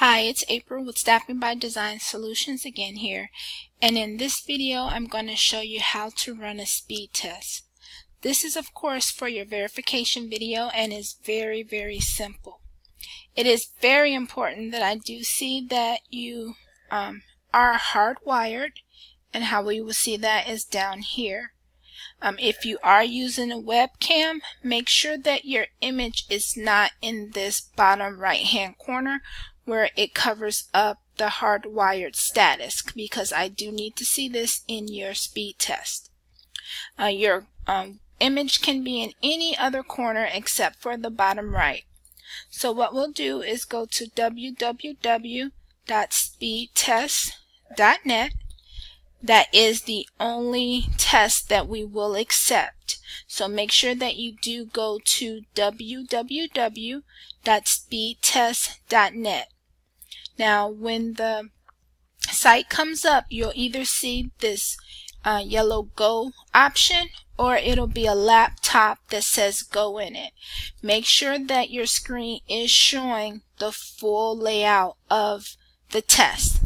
Hi, it's April with Staffing by Design Solutions again here, and in this video I'm going to show you how to run a speed test. This is of course for your verification video and is very simple. It is very important that I do see that you are hardwired, and how we will see that is down here. If you are using a webcam, make sure that your image is not in this bottom right hand corner where it covers up the hardwired status, because I do need to see this in your speed test. Your image can be in any other corner except for the bottom right. So what we'll do is go to www.speedtest.net. That is the only test that we will accept. So make sure that you do go to www.speedtest.net. Now when the site comes up, you'll either see this yellow Go option, or it'll be a laptop that says Go in it. Make sure that your screen is showing the full layout of the test,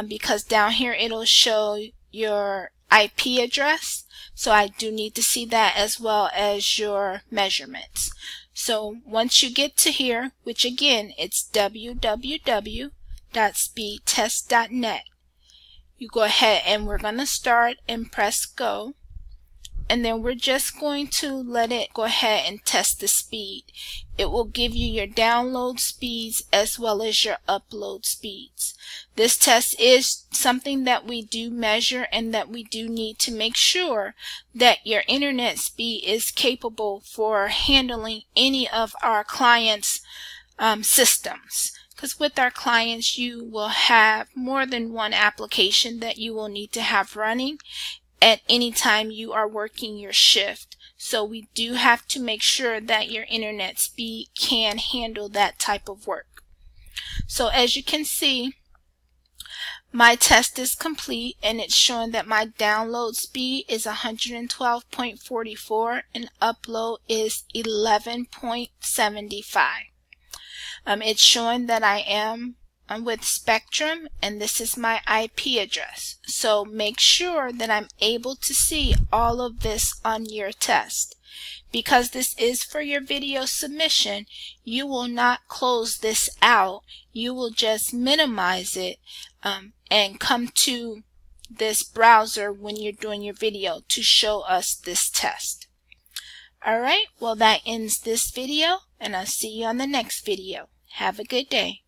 because down here it'll show your IP address, so I do need to see that, as well as your measurements. So once you get to here, which again it's www.speedtest.net, you go ahead and we're going to start and press go, and then we're just going to let it go ahead and test the speed. It will give you your download speeds as well as your upload speeds. This test is something that we do measure and that we do need to make sure that your internet speed is capable for handling any of our clients' systems. Because with our clients, you will have more than one application that you will need to have running at any time you are working your shift. So we do have to make sure that your internet speed can handle that type of work. So as you can see, my test is complete, and it's showing that my download speed is 112.44 and upload is 11.75. It's showing that I am with Spectrum, and this is my IP address. So make sure that I'm able to see all of this on your test. Because this is for your video submission, you will not close this out. You will just minimize it and come to this browser when you're doing your video to show us this test. Alright, well that ends this video, and I'll see you on the next video. Have a good day.